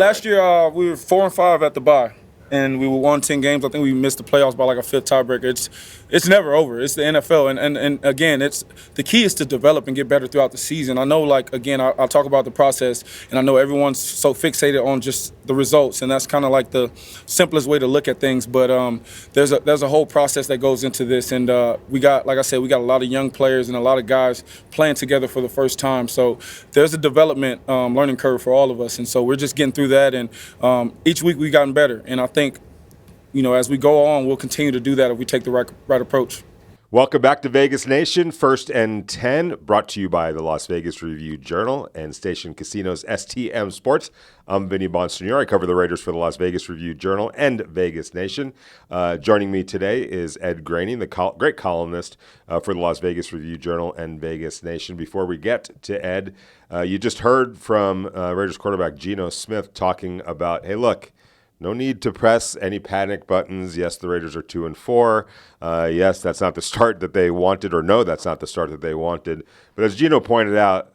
Last year, we were 4-5 at the bye, and we won 10 games. I think we missed the playoffs by like a fifth tiebreaker. It's never over. It's the NFL, and again, it's the key is to develop and get better throughout the season. I know, like again, I talk about the process, and I know everyone's so fixated on just the results, and that's kind of like the simplest way to look at things. But there's a whole process that goes into this, and we got, like I said, we got a lot of young players and a lot of guys playing together for the first time. So there's a development learning curve for all of us, and so we're just getting through that. And each week we've gotten better, and I think, as we go on, we'll continue to do that if we take the right approach. Welcome back to Vegas Nation, First and 10, brought to you by the Las Vegas Review-Journal and Station Casinos STM Sports. I'm Vinny Bonsignore. I cover the Raiders for the Las Vegas Review-Journal and Vegas Nation. Joining me today is Ed Graney, the great columnist for the Las Vegas Review-Journal and Vegas Nation. Before we get to Ed, you just heard from Raiders quarterback Geno Smith talking about, hey, look, no need to press any panic buttons. Yes, the Raiders are 2-4. Yes, that's not the start that they wanted, or no, that's not the start that they wanted. But as Geno pointed out,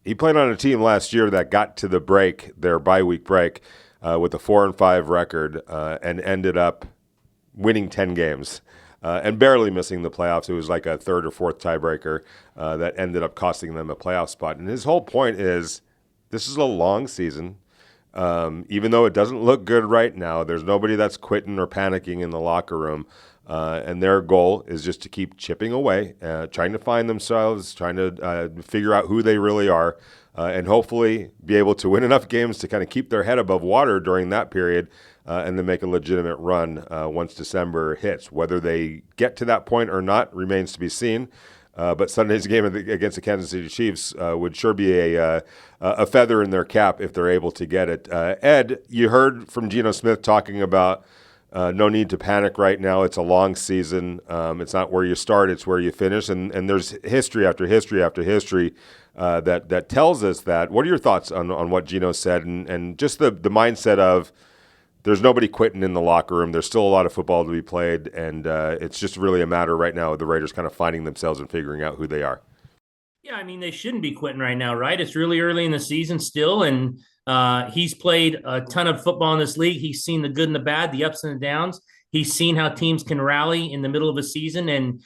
he played on a team last year that got to the break, their bye-week break, with a 4-5 record and ended up winning 10 games and barely missing the playoffs. It was like a third or fourth tiebreaker that ended up costing them a playoff spot. And his whole point is this is a long season. Even though it doesn't look good right now, there's nobody that's quitting or panicking in the locker room. And their goal is just to keep chipping away, trying to find themselves, trying to figure out who they really are, and hopefully be able to win enough games to kind of keep their head above water during that period and then make a legitimate run once December hits. Whether they get to that point or not remains to be seen. But Sunday's game against the Kansas City Chiefs would sure be a feather in their cap if they're able to get it. Ed, you heard from Geno Smith talking about no need to panic right now. It's a long season. It's not where you start, it's where you finish. And there's history after history after history that tells us that. What are your thoughts on what Geno said and just the mindset of there's nobody quitting in the locker room. There's still a lot of football to be played, and it's just really a matter right now of the Raiders kind of finding themselves and figuring out who they are. Yeah, I mean, they shouldn't be quitting right now, right? It's really early in the season still, and he's played a ton of football in this league. He's seen the good and the bad, the ups and the downs. He's seen how teams can rally in the middle of a season and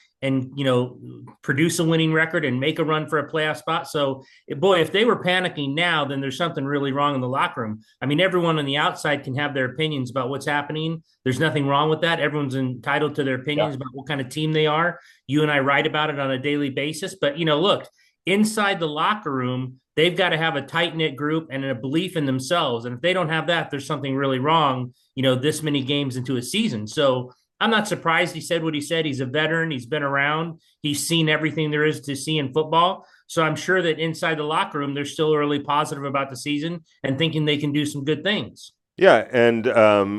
produce a winning record and make a run for a playoff spot. So, boy, if they were panicking now, then there's something really wrong in the locker room. I mean, everyone on the outside can have their opinions about what's happening. There's nothing wrong with that. Everyone's entitled to their opinions about what kind of team they are. You and I write about it on a daily basis. But, look, inside the locker room, they've got to have a tight-knit group and a belief in themselves. And if they don't have that, there's something really wrong, this many games into a season. So I'm not surprised he said what he said. He's a veteran. He's been around. He's seen everything there is to see in football. So I'm sure that inside the locker room, they're still really positive about the season and thinking they can do some good things. Yeah, and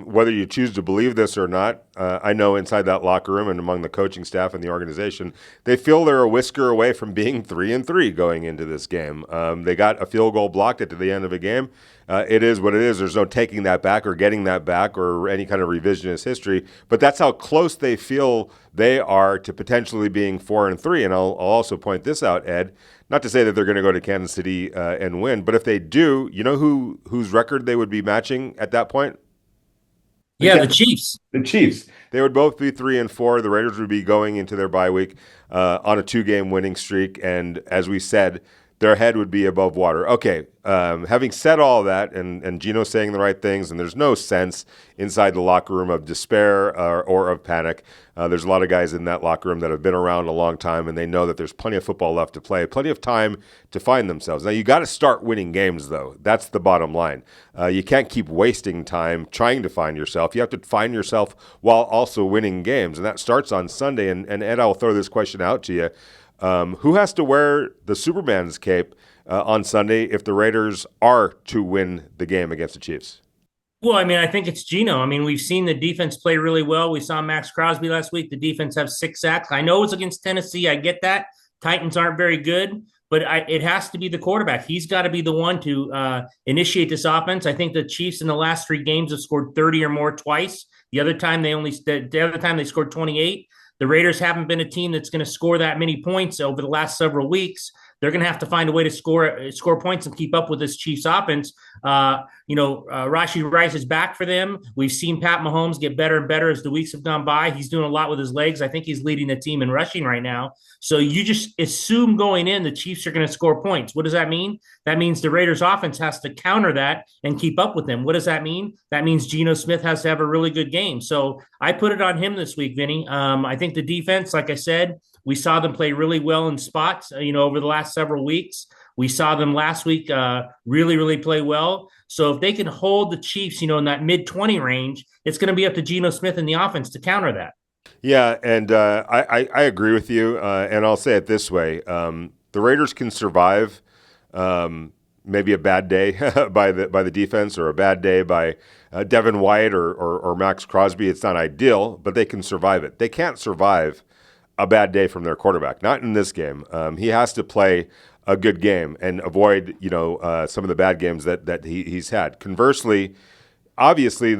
whether you choose to believe this or not, I know inside that locker room and among the coaching staff and the organization, they feel they're a whisker away from being 3-3 going into this game. They got a field goal blocked at the end of a game. It is what it is. There's no taking that back or getting that back or any kind of revisionist history. But that's how close they feel they are to potentially being 4-3. And I'll also point this out, Ed. Not to say that they're going to go to Kansas City and win, but if they do, you know whose record they would be matching at that point? The Chiefs. The Chiefs. They would both be 3-4. The Raiders would be going into their bye week on a 2-game winning streak, and as we said, their head would be above water. Okay, having said all that, and Geno saying the right things, and there's no sense inside the locker room of despair or of panic. There's a lot of guys in that locker room that have been around a long time, and they know that there's plenty of football left to play, plenty of time to find themselves. Now, you got to start winning games, though. That's the bottom line. You can't keep wasting time trying to find yourself. You have to find yourself while also winning games, and that starts on Sunday. And Ed, I'll throw this question out to you. Who has to wear the Superman's cape on Sunday if the Raiders are to win the game against the Chiefs? Well, I mean, I think it's Geno. I mean, we've seen the defense play really well. We saw Max Crosby last week. The defense have 6 sacks. I know it's against Tennessee. I get that. Titans aren't very good, but it has to be the quarterback. He's got to be the one to initiate this offense. I think the Chiefs in the last 3 games have scored 30 or more twice. The other time they scored 28. The Raiders haven't been a team that's going to score that many points over the last several weeks. they're going to have to find a way to score points and keep up with this Chiefs offense. Rashee Rice is back for them. We've seen Pat Mahomes get better and better as the weeks have gone by. He's doing a lot with his legs. I think he's leading the team in rushing right now. So you just assume going in the Chiefs are going to score points. What does that mean? That means the Raiders offense has to counter that and keep up with them. What does that mean? That means Geno Smith has to have a really good game. So I put it on him this week, Vinny. I think the defense, like I said, we saw them play really well in spots, over the last several weeks. We saw them last week really, really play well. So if they can hold the Chiefs, in that mid-20 range, it's going to be up to Geno Smith and the offense to counter that. Yeah, and I agree with you, and I'll say it this way. The Raiders can survive maybe a bad day by the defense, or a bad day by Devin White or Max Crosby. It's not ideal, but they can survive it. They can't survive a bad day from their quarterback. Not in this game. He has to play a good game and avoid some of the bad games that he's had. Conversely, obviously,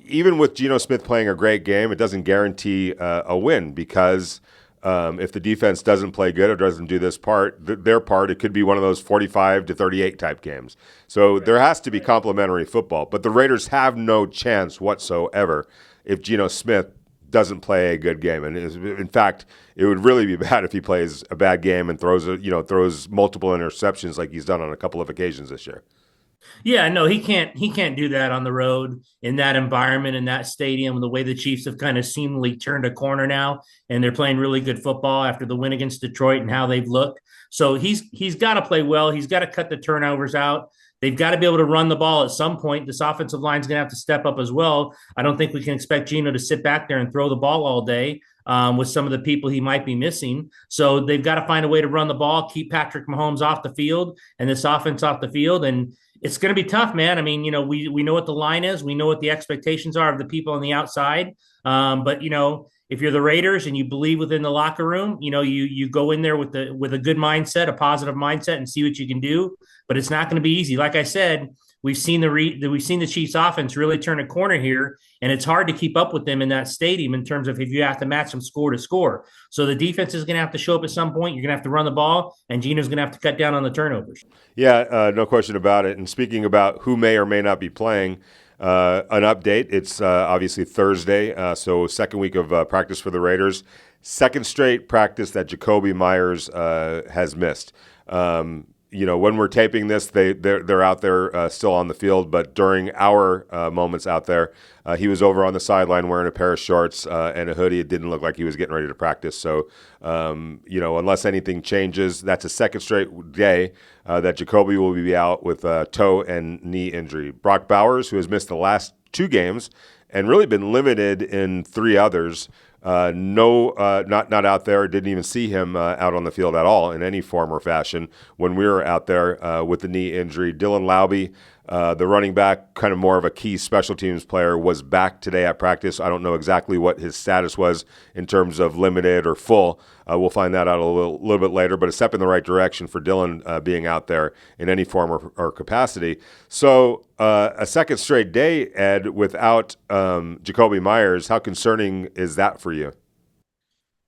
even with Geno Smith playing a great game, it doesn't guarantee a win, because if the defense doesn't play good or doesn't do their part, it could be one of those 45-38 type games. So there has to be complementary football. But the Raiders have no chance whatsoever if Geno Smith doesn't play a good game. And in fact, it would really be bad if he plays a bad game and throws multiple interceptions like he's done on a couple of occasions this year. Yeah, no, he can't do that on the road in that environment, in that stadium. The way the Chiefs have kind of seemingly turned a corner now, and they're playing really good football after the win against Detroit and how they've looked. So he's got to play well. He's got to cut the turnovers out. They've got to be able to run the ball at some point. This offensive line is going to have to step up as well. I don't think we can expect Geno to sit back there and throw the ball all day with some of the people he might be missing. So they've got to find a way to run the ball, keep Patrick Mahomes off the field and this offense off the field. And it's going to be tough, man. I mean, we know what the line is. We know what the expectations are of the people on the outside. But if you're the Raiders and you believe within the locker room, you go in there with a good mindset, a positive mindset, and see what you can do. But it's not going to be easy. Like I said, we've seen the Chiefs offense really turn a corner here, and it's hard to keep up with them in that stadium in terms of if you have to match them score to score. So the defense is going to have to show up at some point. You're going to have to run the ball, and Geno's going to have to cut down on the turnovers. Yeah, no question about it. And speaking about who may or may not be playing, an update. It's obviously Thursday, so second week of practice for the Raiders. Second straight practice that Jakobi Meyers has missed. When we're taping this, they're out there still on the field, but during our moments out there, he was over on the sideline wearing a pair of shorts and a hoodie. It didn't look like he was getting ready to practice. So, unless anything changes, that's a second straight day that Jakobi will be out with toe and knee injury. Brock Bowers, who has missed the last 2 games and really been limited in 3 others, not out there. Didn't even see him out on the field at all in any form or fashion when we were out there with the knee injury. Dylan Laube, the running back, kind of more of a key special teams player, was back today at practice. I don't know exactly what his status was in terms of limited or full. We'll find that out a little bit later, but a step in the right direction for Dylan being out there in any form or capacity. So a second straight day, Ed, without Jakobi Meyers, how concerning is that for you?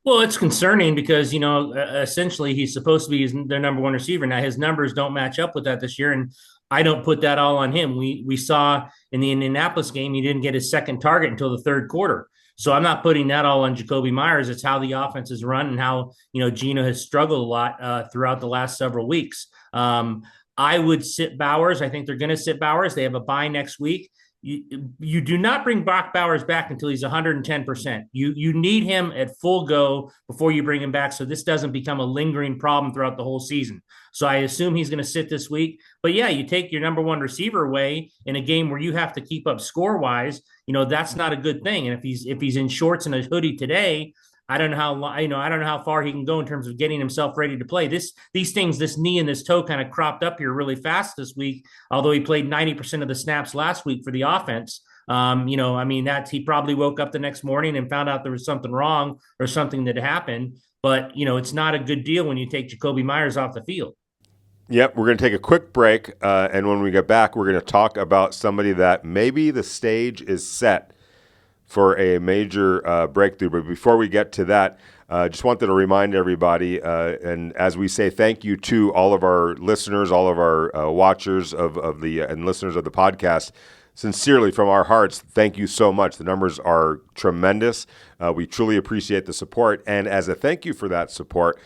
Well, it's concerning because, essentially he's supposed to be their number one receiver. Now, his numbers don't match up with that this year, and I don't put that all on him. We saw in the Indianapolis game, he didn't get his second target until the third quarter. So I'm not putting that all on Jakobi Meyers. It's how the offense is run and how, Geno has struggled a lot throughout the last several weeks. I would sit Bowers. I think they're going to sit Bowers. They have a bye next week. You do not bring Brock Bowers back until he's 110%. You need him at full go before you bring him back, so this doesn't become a lingering problem throughout the whole season. So I assume he's going to sit this week. But yeah, you take your number one receiver away in a game where you have to keep up score-wise, that's not a good thing. And if he's in shorts and a hoodie today, I don't know how far he can go in terms of getting himself ready to play. This knee and this toe kind of cropped up here really fast this week, although he played 90% of the snaps last week for the offense. He probably woke up the next morning and found out there was something wrong or something that happened. But, it's not a good deal when you take Jakobi Meyers off the field. Yep, we're going to take a quick break, and when we get back, we're going to talk about somebody that maybe the stage is set for a major breakthrough. But before we get to that, Just wanted to remind everybody, and as we say thank you to all of our listeners, all of our watchers and listeners of the podcast, sincerely from our hearts, thank you so much. The numbers are tremendous. We truly appreciate the support. And as a thank you for that support,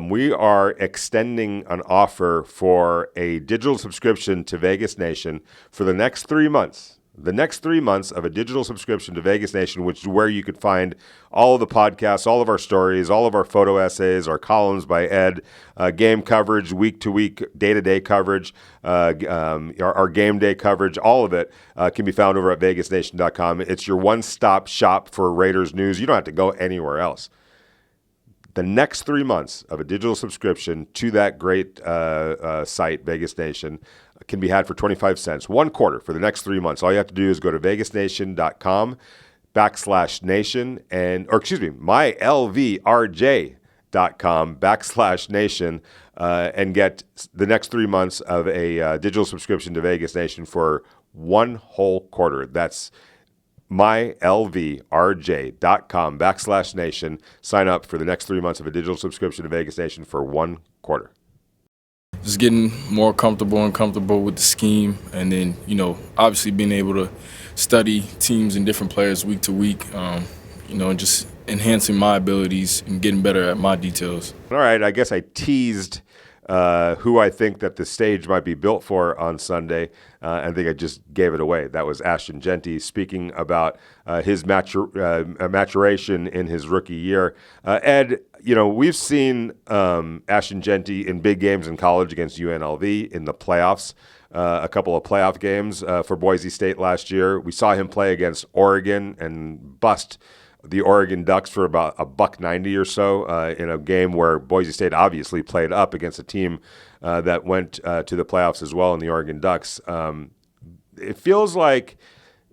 we are extending an offer for a digital subscription to Vegas Nation for the next 3 months. The next 3 months of a digital subscription to Vegas Nation, which is where you could find all of the podcasts, all of our stories, all of our photo essays, our columns by Ed, game coverage, week-to-week, day-to-day coverage, our game day coverage, all of it can be found over at vegasnation.com. It's your one-stop shop for Raiders news. You don't have to go anywhere else. The next 3 months of a digital subscription to that great site, Vegas Nation, can be had for 25 cents, 1 quarter for the next 3 months. All you have to do is go to vegasnation.com/nation mylvrj.com/nation and get the next 3 months of a digital subscription to Vegas Nation for 1 whole quarter. That's mylvrj.com/nation. Sign up for the next 3 months of a digital subscription to Vegas Nation for 1 quarter. Just getting more comfortable with the scheme, and then, obviously being able to study teams and different players week to week, and just enhancing my abilities and getting better at my details. All right, I guess I teased who I think that the stage might be built for on Sunday. I think I just gave it away. That was Ashton Jeanty speaking about his maturation in his rookie year. Ed, we've seen Ashton Jeanty in big games in college against UNLV in the playoffs, a couple of playoff games for Boise State last year. We saw him play against Oregon and bust the Oregon Ducks for about $190 or so in a game where Boise State obviously played up against a team that went to the playoffs as well in the Oregon Ducks. It feels like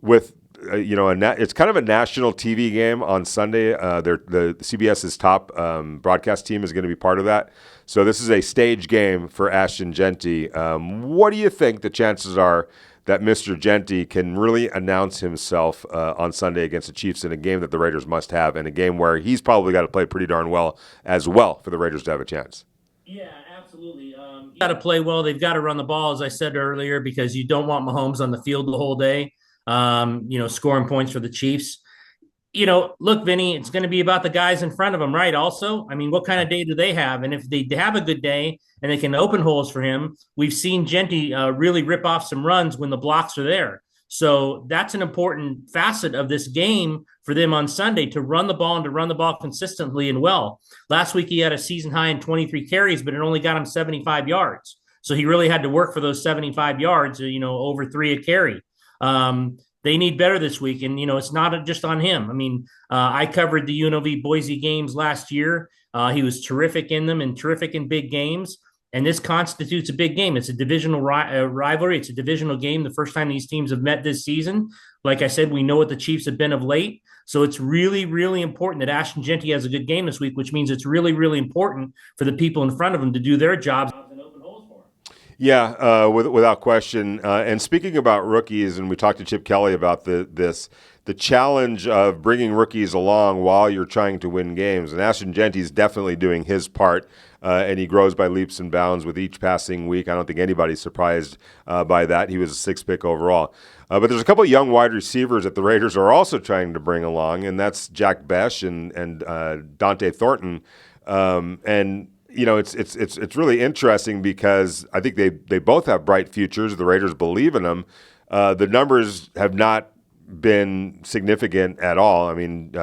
with it's kind of a national TV game on Sunday. The CBS's top broadcast team is going to be part of that. So this is a stage game for Ashton Jeanty. What do you think the chances are that Mr. Jeanty can really announce himself on Sunday against the Chiefs in a game that the Raiders must have, and a game where he's probably got to play pretty darn well as well for the Raiders to have a chance? Yeah, absolutely. You got to play well. They've got to run the ball, as I said earlier, because you don't want Mahomes on the field the whole day, scoring points for the Chiefs. Look, Vinny, it's going to be about the guys in front of them, right? Also, what kind of day do they have? And if they have a good day and they can open holes for him, we've seen Jeanty really rip off some runs when the blocks are there. So that's an important facet of this game for them on Sunday, to run the ball and to run the ball consistently and well. Last week, he had a season high in 23 carries, but it only got him 75 yards. So he really had to work for those 75 yards, over 3 a carry. They need better this week, and it's not just on him. I covered the UNLV Boise games last year. He was terrific in them and terrific in big games, and this constitutes a big game. It's a divisional rivalry. It's a divisional game. The first time these teams have met this season. Like I said, we know what the Chiefs have been of late, so it's really, really important that Ashton Jeanty has a good game this week, which means it's really, really important for the people in front of him to do their jobs. Yeah, without question. And speaking about rookies, and we talked to Chip Kelly about the challenge of bringing rookies along while you're trying to win games. And Ashton Jeanty is definitely doing his part, and he grows by leaps and bounds with each passing week. I don't think anybody's surprised by that. He was a 6th pick overall. But there's a couple of young wide receivers that the Raiders are also trying to bring along, and that's Jack Besh and Dante Thornton. It's really interesting because I think they both have bright futures. The Raiders believe in them. The numbers have not been significant at all.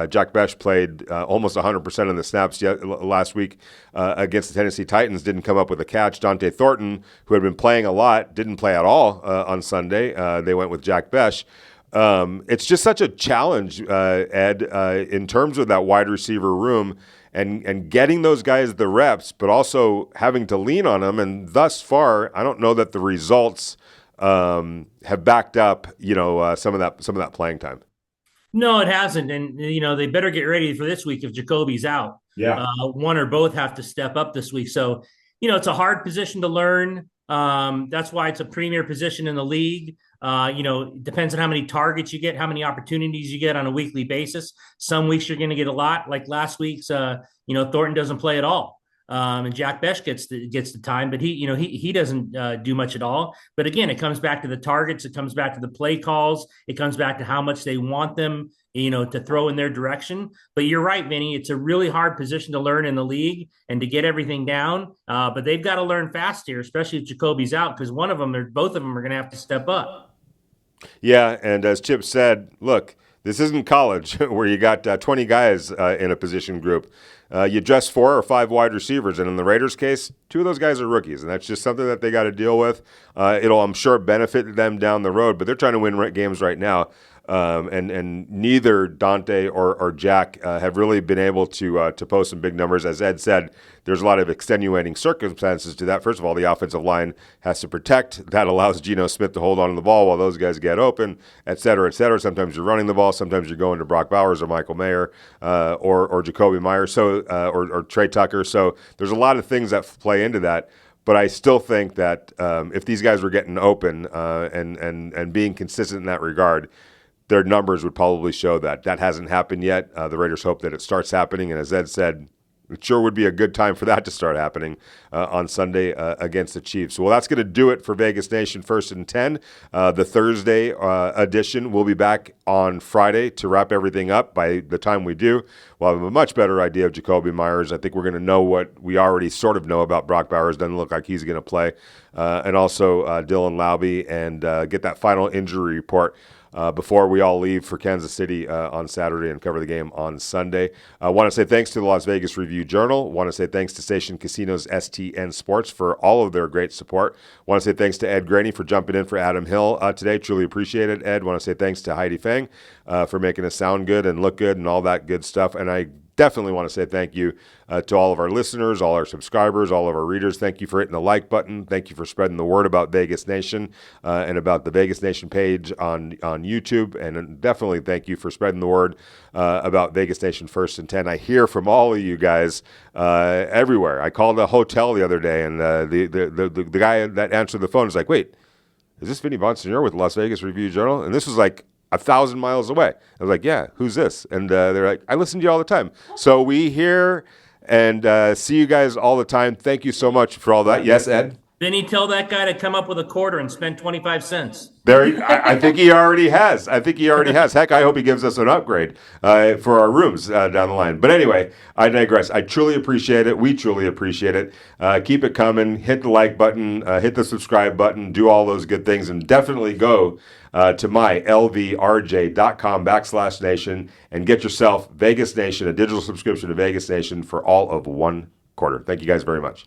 Jack Besh played almost 100% of the snaps last week against the Tennessee Titans, didn't come up with a catch. Dante Thornton, who had been playing a lot, didn't play at all on Sunday. They went with Jack Besh. It's just such a challenge, Ed, in terms of that wide receiver room. And getting those guys the reps, but also having to lean on them. And thus far, I don't know that the results have backed up, some of that playing time. No, it hasn't. And, they better get ready for this week if Jacoby's out. Yeah. One or both have to step up this week. So, it's a hard position to learn. That's why it's a premier position in the league. It depends on how many targets you get, how many opportunities you get on a weekly basis. Some weeks you're going to get a lot, like last week's. Thornton doesn't play at all, and Jack Besh gets the time, but he doesn't do much at all. But again, it comes back to the targets, it comes back to the play calls, it comes back to how much they want them, to throw in their direction. But you're right, Vinny. It's a really hard position to learn in the league and to get everything down. But they've got to learn fast here, especially if Jacoby's out, because one of them or both of them are going to have to step up. Yeah, and as Chip said, look, this isn't college where you got 20 guys in a position group. You dress 4 or 5 wide receivers, and in the Raiders' case, 2 of those guys are rookies, and that's just something that they got to deal with. It'll, I'm sure, benefit them down the road, but they're trying to win games right now. And neither Dante or Jack have really been able to post some big numbers. As Ed said, there's a lot of extenuating circumstances to that. First of all, the offensive line has to protect. That allows Geno Smith to hold on to the ball while those guys get open, et cetera, et cetera. Sometimes you're running the ball. Sometimes you're going to Brock Bowers or Michael Mayer or Jacoby Myers or Trey Tucker. So there's a lot of things that play into that. But I still think that if these guys were getting open and being consistent in that regard, their numbers would probably show that. That hasn't happened yet. The Raiders hope that it starts happening. And as Ed said, it sure would be a good time for that to start happening on Sunday against the Chiefs. Well, that's going to do it for Vegas Nation First and 10. The Thursday edition will be back on Friday to wrap everything up. By the time we do, we'll have a much better idea of Jacoby Myers. I think we're going to know what we already sort of know about Brock Bowers. Doesn't look like he's going to play. And also Dylan Laube, and get that final injury report before we all leave for Kansas City on Saturday and cover the game on Sunday. I want to say thanks to the Las Vegas Review-Journal. Want to say thanks to Station Casinos STN Sports for all of their great support. Want to say thanks to Ed Graney for jumping in for Adam Hill today. Truly appreciate it, Ed. Want to say thanks to Heidi Fang for making us sound good and look good and all that good stuff. And I definitely want to say thank you to all of our listeners, all our subscribers, all of our readers. Thank you for hitting the like button. Thank you for spreading the word about Vegas Nation and about the Vegas Nation page on YouTube. And definitely thank you for spreading the word about Vegas Nation First and 10. I hear from all of you guys everywhere. I called a hotel the other day, and the guy that answered the phone was like, "Wait, is this Vinny Bonsignore with Las Vegas Review-Journal?" And this was like 1,000 miles away. I was like, "Yeah, who's this?" And they're like, "I listen to you all the time." So we hear and see you guys all the time. Thank you so much for all that. Yes, Ed? Vinny, tell that guy to come up with a quarter and spend 25 cents. I think he already has. Heck, I hope he gives us an upgrade for our rooms down the line. But anyway, I digress. I truly appreciate it. We truly appreciate it. Keep it coming. Hit the like button. Hit the subscribe button. Do all those good things. And definitely go to my lvrj.com/nation and get yourself Vegas Nation, a digital subscription to Vegas Nation for all of one quarter. Thank you guys very much.